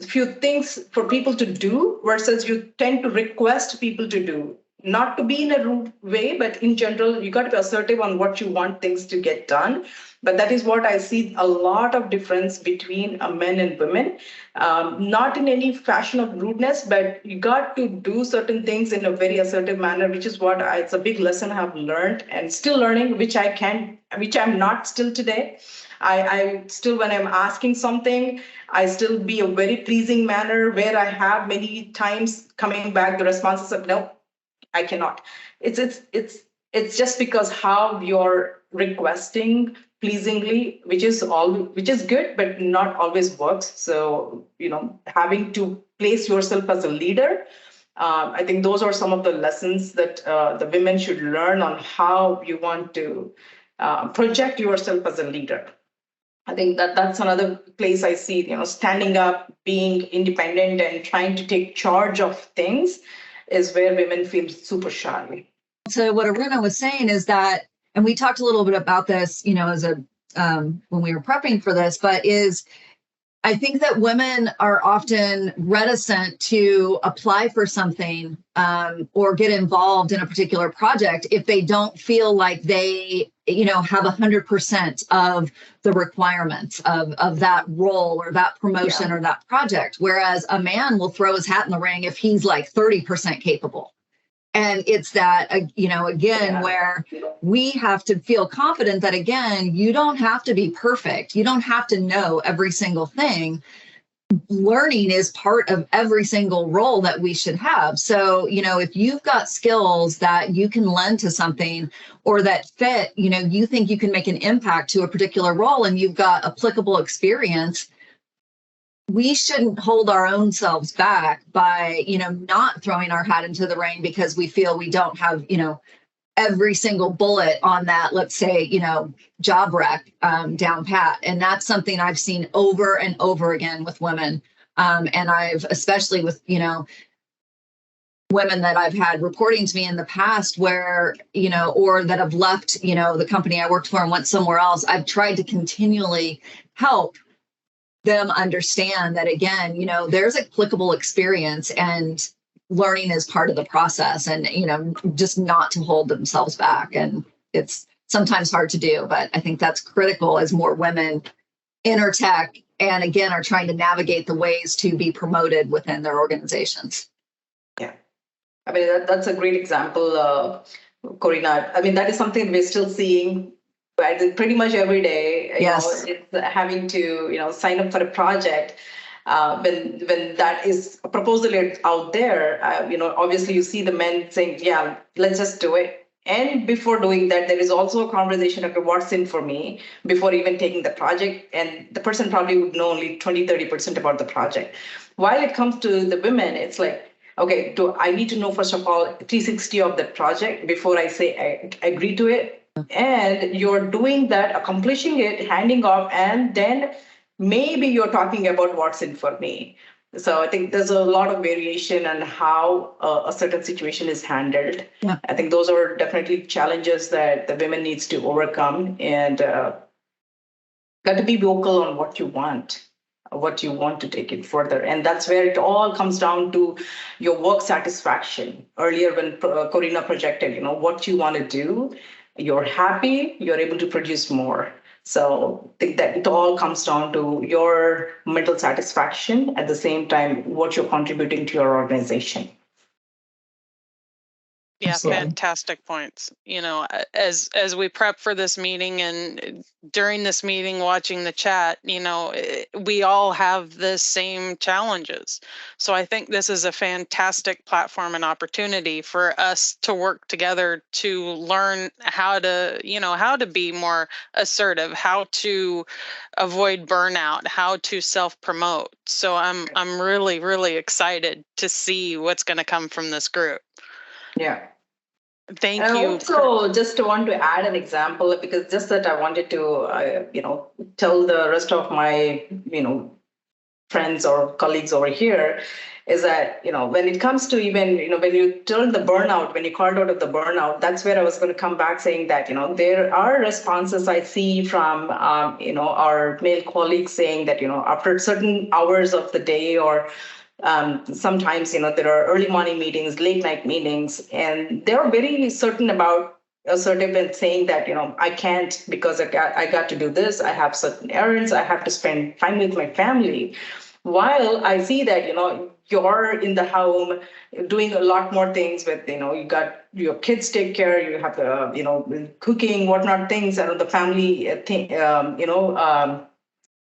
few things for people to do versus you tend to request people to do, not to be in a rude way, but in general, you got to be assertive on what you want things to get done. But that is what I see a lot of difference between men and women, not in any fashion of rudeness, but you got to do certain things in a very assertive manner, which is what it's a big lesson I've learned and still learning, which I'm not still today. I still, when I'm asking something, I still be a very pleasing manner, where I have many times coming back the responses of, no, I cannot. It's just because how you're requesting pleasingly, which is good, but not always works. So, having to place yourself as a leader, I think those are some of the lessons that the women should learn on how you want to project yourself as a leader. I think that's another place I see, standing up, being independent, and trying to take charge of things is where women feel super shy. So what Aruna was saying is that and we talked a little bit about this, as a when we were prepping for this, but I think that women are often reticent to apply for something or get involved in a particular project if they don't feel like they, have 100% of the requirements of that role or that promotion or that project. Whereas a man will throw his hat in the ring if he's like 30% capable. And it's that, where we have to feel confident that, again, you don't have to be perfect. You don't have to know every single thing. Learning is part of every single role that we should have. So, if you've got skills that you can lend to something or that fit, you think you can make an impact to a particular role and you've got applicable experience, we shouldn't hold our own selves back by, not throwing our hat into the ring because we feel we don't have, every single bullet on that, let's say, job rec down pat. And that's something I've seen over and over again with women. And I've, especially with, women that I've had reporting to me in the past where, or that have left, the company I worked for and went somewhere else, I've tried to continually help them understand that, again, there's applicable experience and learning is part of the process, and, just not to hold themselves back. And it's sometimes hard to do, but I think that's critical as more women enter tech and, again, are trying to navigate the ways to be promoted within their organizations. Yeah. I mean, that's a great example, Corinna. I mean, that is something we're still seeing pretty much every day. Yes. It's having to, sign up for a project. When that is a proposal out there, obviously you see the men saying, yeah, let's just do it. And before doing that, there is also a conversation of what's in for me before even taking the project. And the person probably would know only 20-30% about the project. While it comes to the women, it's like, okay, I need to know, first of all, 360 of the project before I say I agree to it. And you're doing that, accomplishing it, handing off, and then maybe you're talking about what's in for me. So I think there's a lot of variation on how a certain situation is handled. Yeah. I think those are definitely challenges that the women needs to overcome, and got to be vocal on what you want to take it further. And that's where it all comes down to your work satisfaction. Earlier when Corinna projected, what you want to do, you're happy, you're able to produce more. So I think that it all comes down to your mental satisfaction, at the same time, what you're contributing to your organization. Yeah, Absolutely. fantastic points. As we prep for this meeting and during this meeting, watching the chat, we all have the same challenges. So I think this is a fantastic platform and opportunity for us to work together to learn how to be more assertive, how to avoid burnout, how to self-promote. So I'm really, really excited to see what's going to come from this group. Yeah. Thank and you. Also, just want to add an example, because just that I wanted to, tell the rest of my, friends or colleagues over here, is that, when it comes to even, when you turn the burnout, when you called out of the burnout, that's where I was going to come back saying that, there are responses I see from, our male colleagues saying that, after certain hours of the day, or sometimes, there are early morning meetings, late night meetings, and they're very certain about assertive and saying that, I can't because I got to do this. I have certain errands. I have to spend time with my family. While I see that, you're in the home doing a lot more things with, you got your kids take care, you have, cooking, whatnot things, and the family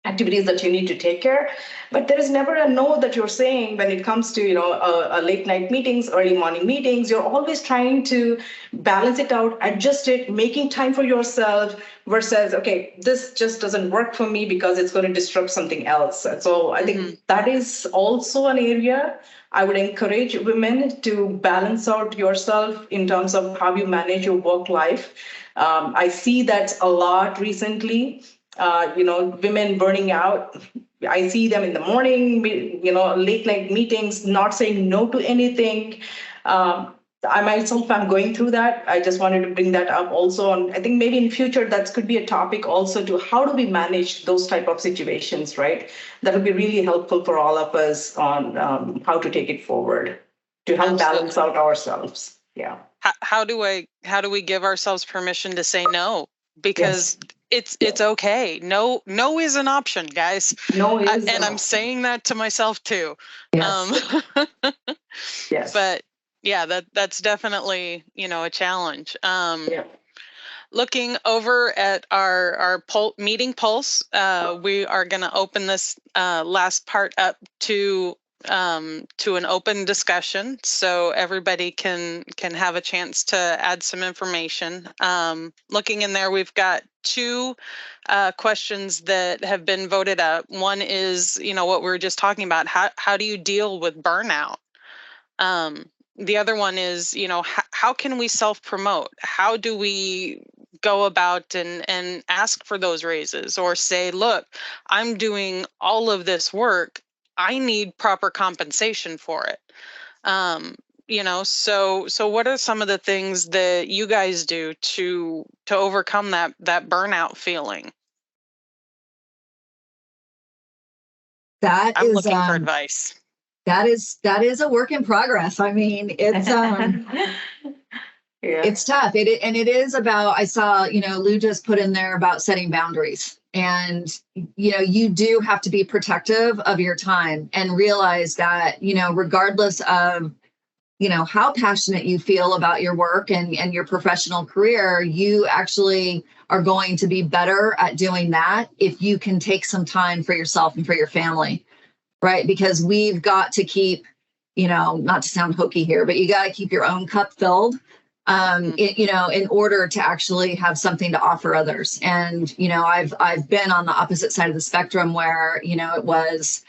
activities that you need to take care. But there is never a no that you're saying when it comes to, a late night meetings, early morning meetings. You're always trying to balance it out, adjust it, making time for yourself, versus, okay, this just doesn't work for me because it's going to disrupt something else. So I think that is also an area I would encourage women to balance out yourself in terms of how you manage your work life. I see that a lot recently. Women burning out. I see them in the morning, late night meetings, not saying no to anything. I myself am going through that. I just wanted to bring that up also. And I think maybe in future that could be a topic also to how do we manage those type of situations, right? That would be really helpful for all of us on how to take it forward to help balance out ourselves. Yeah. How do we give ourselves permission to say no? Because it's okay. No is an option, guys. No is and I'm saying that to myself too. Yes. Yes. But yeah, that's definitely, a challenge. Looking over at our meeting pulse, we are going to open this last part up to an open discussion, so everybody can have a chance to add some information. Looking in there, we've got two questions that have been voted up. One is, what we were just talking about. How do you deal with burnout? The other one is, how can we self-promote? How do we go about and ask for those raises, or say, look, I'm doing all of this work, I need proper compensation for it. So what are some of the things that you guys do to overcome that burnout feeling? I'm looking for advice. That is a work in progress. I mean, it's it's tough. It is about, I saw, Lou just put in there about setting boundaries. And, you do have to be protective of your time and realize that, regardless of, how passionate you feel about your work and your professional career, you actually are going to be better at doing that if you can take some time for yourself and for your family, right? Because we've got to keep, not to sound hokey here, but you got to keep your own cup filled, in order to actually have something to offer others. And, I've been on the opposite side of the spectrum where, it was,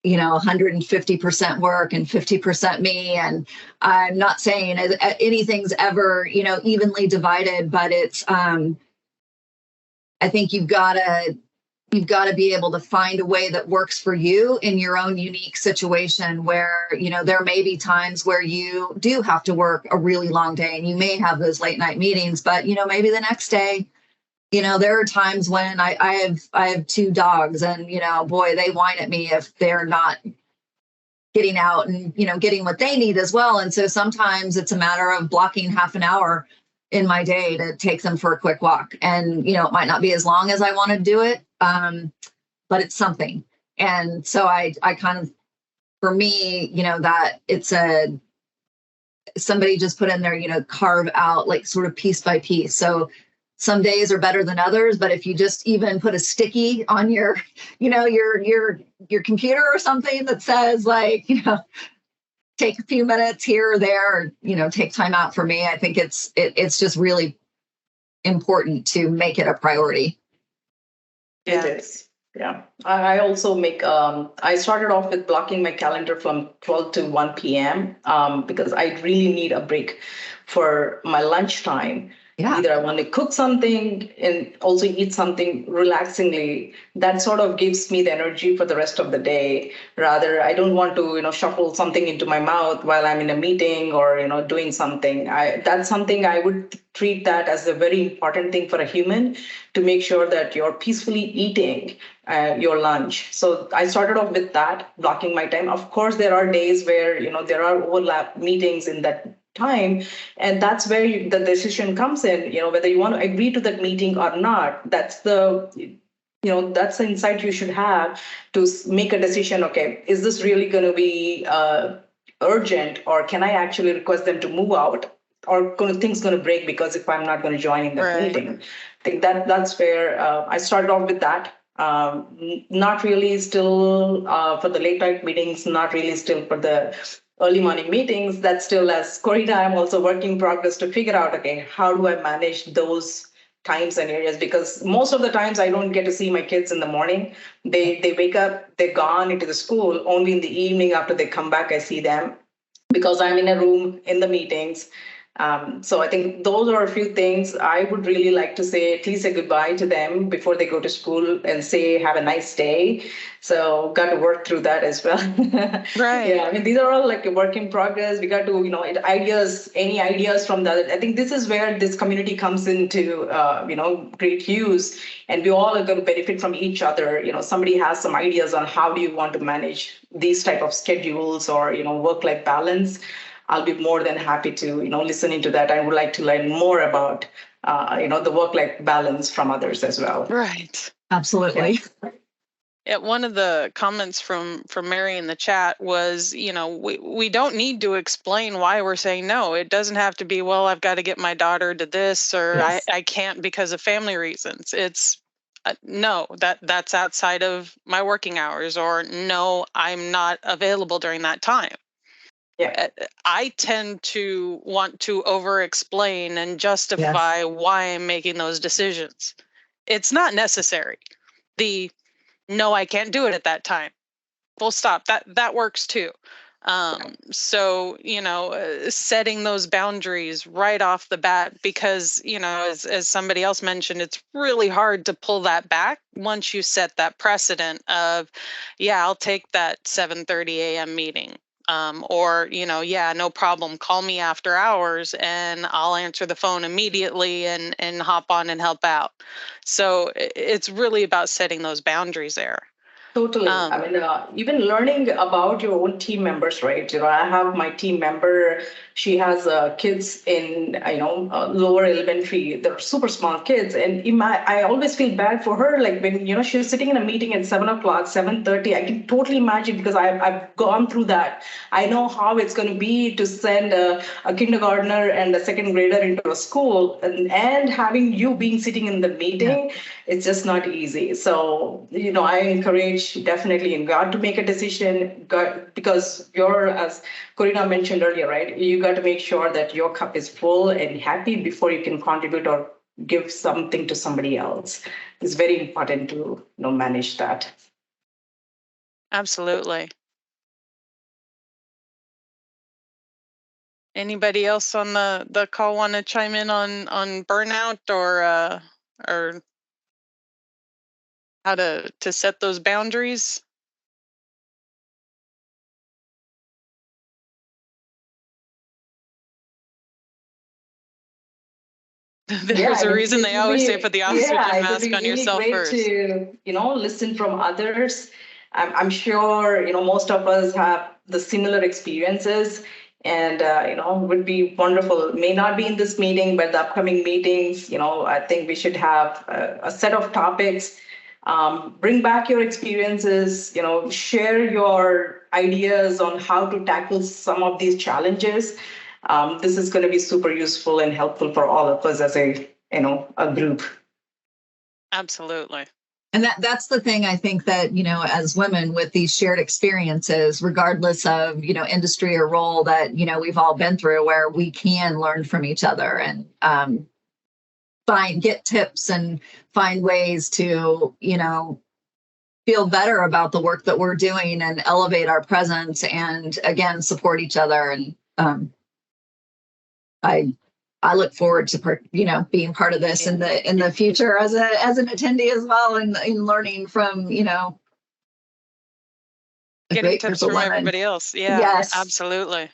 150% work and 50% me. And I'm not saying anything's ever, evenly divided, but it's, I think you've got to be able to find a way that works for you in your own unique situation where, there may be times where you do have to work a really long day and you may have those late night meetings, but, maybe the next day, there are times when I have two dogs and, boy, they whine at me if they're not getting out and, getting what they need as well. And so sometimes it's a matter of blocking half an hour in my day to take them for a quick walk. And, it might not be as long as I want to do it, but it's something. And so I kind of, for me, that it's somebody just put in there, carve out like sort of piece by piece. So some days are better than others, but if you just even put a sticky on your, your computer or something that says like, take a few minutes here or there, or, take time out for me, I think it's just really important to make it a priority. It is. Yeah. I also make, I started off with blocking my calendar from 12 to 1 p.m. Because I really need a break for my lunchtime. Yeah. Either I want to cook something and also eat something relaxingly. That sort of gives me the energy for the rest of the day. Rather, I don't want to, shuffle something into my mouth while I'm in a meeting or, doing something. That's something I would treat that as a very important thing for a human, to make sure that you're peacefully eating your lunch. So I started off with that, blocking my time. Of course, there are days where, there are overlap meetings in that time, and that's where the decision comes in, whether you want to agree to that meeting or not. That's the that's the insight you should have to make a decision. Okay, is this really going to be urgent, or can I actually request them to move out, or things going to break because if I'm not going to join in that meeting? I think that's where I started off with that. Not really still for the late night meetings, not really still for the early morning meetings. That's still, as Corrina, I'm also working in progress to figure out, okay, how do I manage those times and areas? Because most of the times I don't get to see my kids in the morning. They wake up, they're gone into the school. Only in the evening after they come back, I see them, because I'm in a room in the meetings. So I think those are a few things I would really like to say, at least a goodbye to them before they go to school and say, have a nice day. So got to work through that as well. Right. Yeah, I mean, these are all like a work in progress. We got to, ideas, any ideas from the other. I think this is where this community comes into, great use. And we all are going to benefit from each other. Somebody has some ideas on how do you want to manage these type of schedules or, work-life balance. I'll be more than happy to, listen into that. I would like to learn more about, the work-life balance from others as well. Right. Absolutely. Yeah, one of the comments from Mary in the chat was, we don't need to explain why we're saying no. It doesn't have to be, well, I've got to get my daughter to this, or Yes. I can't because of family reasons. It's no, that's outside of my working hours, or no, I'm not available during that time. Yeah. I tend to want to over-explain and justify why I'm making those decisions. It's not necessary. No, I can't do it at that time. Full stop. That works too. So, setting those boundaries right off the bat, because, as somebody else mentioned, it's really hard to pull that back once you set that precedent of, yeah, I'll take that 7:30 a.m. meeting. Or, yeah, no problem. Call me after hours and I'll answer the phone immediately and hop on and help out. So it's really about setting those boundaries there. Totally. I mean, even learning about your own team members, right? I have my team member. She has kids in, lower elementary. They're super small kids, and I always feel bad for her. Like when she's sitting in a meeting at 7:00, 7:30. I can totally imagine because I've gone through that. I know how it's going to be to send a kindergartner and a second grader into a school, and having you being sitting in the meeting, it's just not easy. So I encourage definitely you got to make a decision because you're, as Corina mentioned earlier, right? You got to make sure that your cup is full and happy before you can contribute or give something to somebody else. It's very important to manage that. Absolutely. Anybody else on the call want to chime in on burnout or how to set those boundaries? There's a reason they always say put the oxygen mask on yourself first. It would be really great to listen from others. I'm sure most of us have the similar experiences, and would be wonderful. May not be in this meeting, but the upcoming meetings. I think we should have a set of topics. Bring back your experiences. Share your ideas on how to tackle some of these challenges. This is going to be super useful and helpful for all of us as a group. Absolutely. And that's the thing, I think that, as women with these shared experiences, regardless of, industry or role that, we've all been through, where we can learn from each other and get tips and find ways to, feel better about the work that we're doing and elevate our presence and, again, support each other. And I look forward to being part of this in the future as an attendee as well, and in learning from getting tips from everybody else. Yeah, yes, absolutely.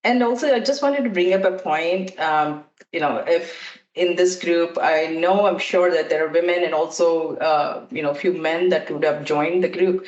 And also, I just wanted to bring up a point. If in this group, I'm sure that there are women and also a few men that would have joined the group.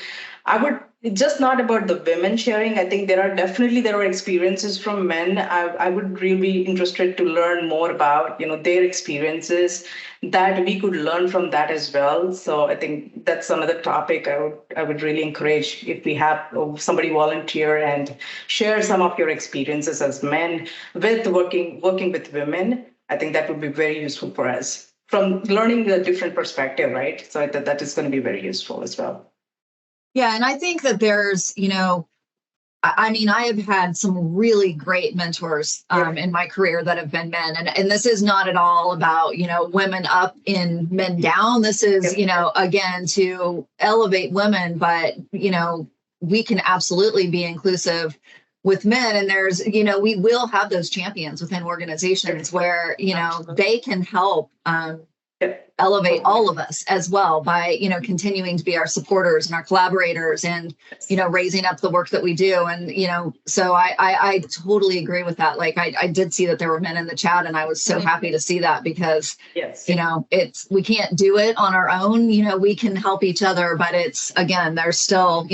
It's just not about the women sharing. I think there are experiences from men. I would really be interested to learn more about, their experiences that we could learn from that as well. So I think that's another topic I would really encourage if we have somebody volunteer and share some of your experiences as men with working with women. I think that would be very useful for us from learning a different perspective, right? So that is going to be very useful as well. Yeah, and I think that there's, I have had some really great mentors in my career that have been men. And this is not at all about, women up and men down. This is, again, to elevate women. But, we can absolutely be inclusive with men. And there's, we will have those champions within organizations where, they can help elevate all of us as well by, continuing to be our supporters and our collaborators and, raising up the work that we do. And, so I totally agree with that. Like I did see that there were men in the chat, and I was so happy to see that because, we can't do it on our own. We can help each other, but it's, again, there's still,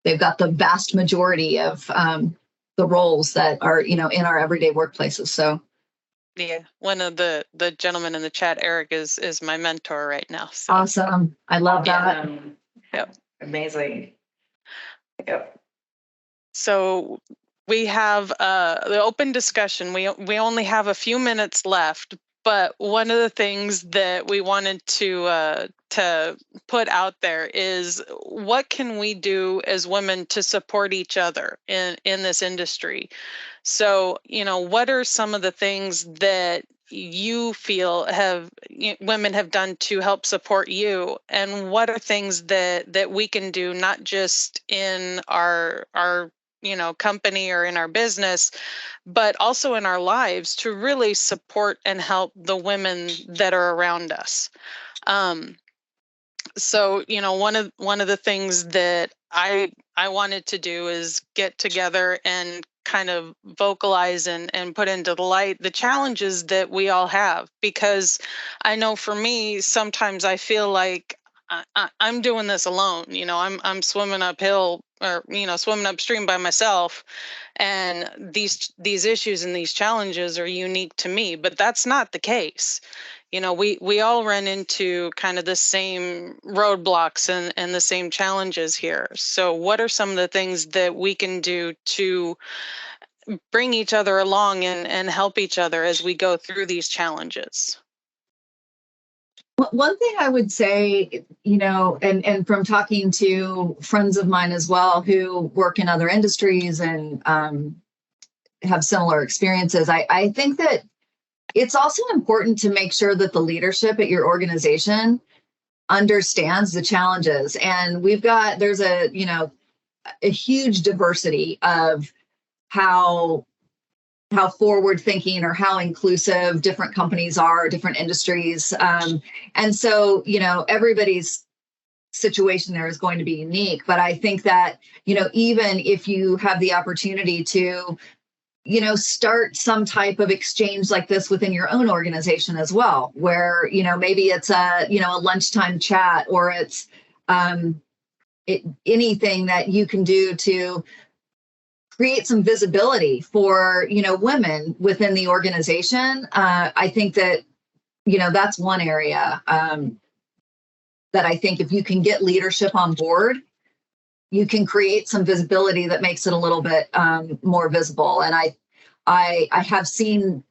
they've got the vast majority of the roles that are, in our everyday workplaces. So. Yeah, one of the gentlemen in the chat, Eric, is my mentor right now. So. Awesome. I love that. Yep. Amazing. Yep. So we have the open discussion. We only have a few minutes left, but one of the things that we wanted to put out there is what can we do as women to support each other in this industry? So, what are some of the things that you feel women have done to help support you, and what are things that we can do not just in our company or in our business, but also in our lives to really support and help the women that are around us. So, one of the things that I wanted to do is get together and kind of vocalize and put into the light the challenges that we all have, because I know for me, sometimes I feel like I'm doing this alone. I'm swimming uphill or, swimming upstream by myself. And these issues and these challenges are unique to me, but that's not the case. We all run into kind of the same roadblocks and the same challenges here. So what are some of the things that we can do to bring each other along and help each other as we go through these challenges? One thing I would say, and from talking to friends of mine as well who work in other industries and have similar experiences, I think that it's also important to make sure that the leadership at your organization understands the challenges. And there's a huge diversity of how forward thinking or how inclusive different companies are, different industries. And so, everybody's situation there is going to be unique. But I think that, even if you have the opportunity to, start some type of exchange like this within your own organization as well, where, maybe it's a lunchtime chat, or it's anything that you can do to create some visibility for, women within the organization. I think that, that's one area that I think if you can get leadership on board, you can create some visibility that makes it a little bit more visible. And I have seen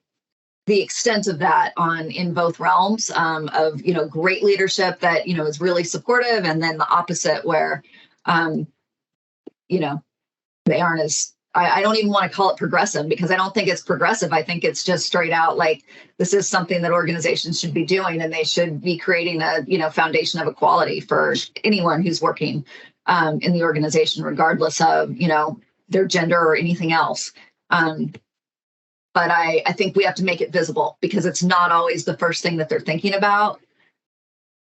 the extent of that in both realms of, great leadership that, is really supportive. And then the opposite where, they aren't as, I don't even want to call it progressive, because I don't think it's progressive. I think it's just straight out like, this is something that organizations should be doing, and they should be creating a, foundation of equality for anyone who's working in the organization, regardless of, their gender or anything else. But I think we have to make it visible, because it's not always the first thing that they're thinking about.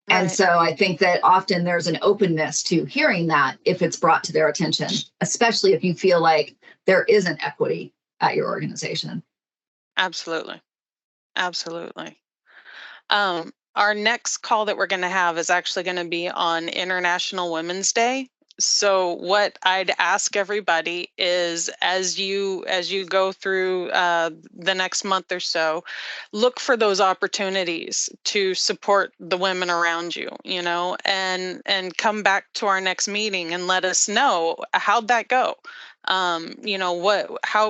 Right. And so I think that often there's an openness to hearing that if it's brought to their attention, especially if you feel like there isn't equity at your organization. Absolutely. Absolutely. Our next call that we're going to have is actually going to be on International Women's Day. So what I'd ask everybody is, as you go through the next month or so, look for those opportunities to support the women around you, and come back to our next meeting and let us know how'd that go.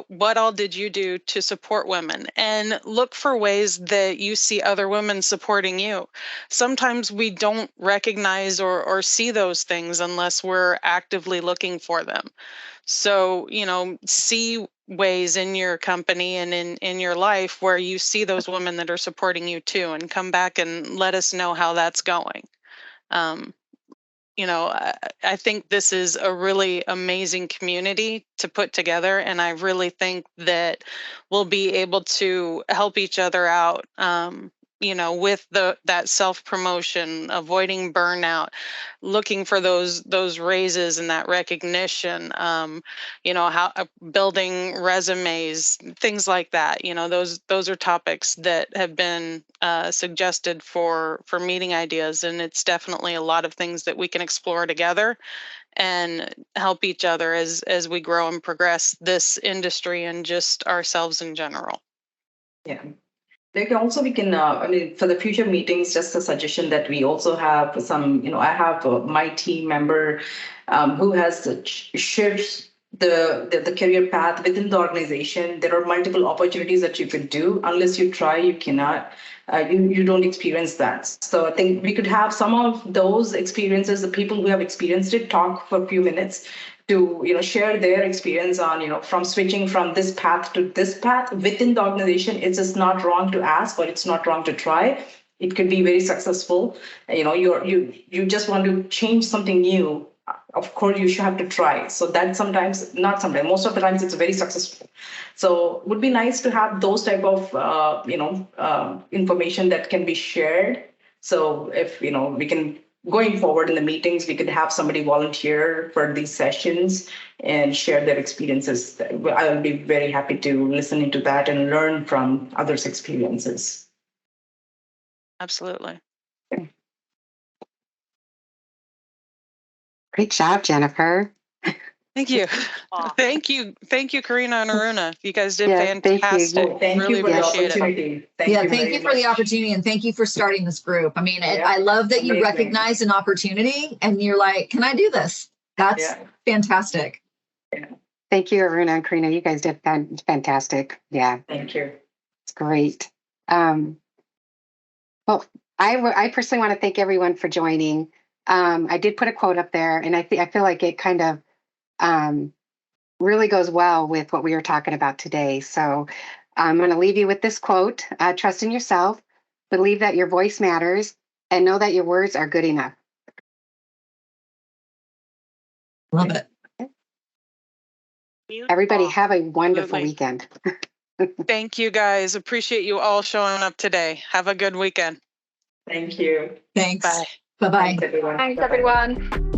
What all did you do to support women, and look for ways that you see other women supporting you. Sometimes we don't recognize or see those things unless we're actively looking for them. So, see ways in your company and in your life where you see those women that are supporting you too, and come back and let us know how that's going. I think this is a really amazing community to put together, and I really think that we'll be able to help each other out. With that self-promotion, avoiding burnout, looking for those raises and that recognition, how building resumes, things like that. Those are topics that have been suggested for meeting ideas, and it's definitely a lot of things that we can explore together and help each other as we grow and progress this industry and just ourselves in general. Yeah. We can, for the future meetings, just a suggestion that we also have some, I have my team member who has shifts the career path within the organization. There are multiple opportunities that you could do. Unless you try, you cannot. You don't experience that. So I think we could have some of those experiences, the people who have experienced it, talk for a few minutes to share their experience on from switching from this path to this path within the organization. It's just not wrong to ask, or it's not wrong to try. It could be very successful. You just want to change something new. Of course, you should have to try. So that most of the times it's very successful. So it would be nice to have those type of information that can be shared. So if we can, going forward in the meetings, we could have somebody volunteer for these sessions and share their experiences. I will be very happy to listen into that and learn from others' experiences. Absolutely. Great job, Jennifer. Thank you. Thank you, Corrina and Aruna. You guys did fantastic. Thank you for the opportunity. Thank you for the opportunity, and thank you for starting this group. I mean, I love that you recognize an opportunity and you're like, can I do this? That's fantastic. Yeah. Thank you, Aruna and Corrina. You guys did fantastic. Yeah. Thank you. It's great. Well, I personally want to thank everyone for joining. I did put a quote up there, and I feel like it kind of really goes well with what we were talking about today. So I'm going to leave you with this quote: trust in yourself, believe that your voice matters, and know that your words are good enough. Love it. Everybody have a wonderful weekend. Thank you, guys. Appreciate you all showing up today. Have a good weekend. Thank you. Thanks. Bye. Bye-bye. Thanks, everyone. Thanks, everyone.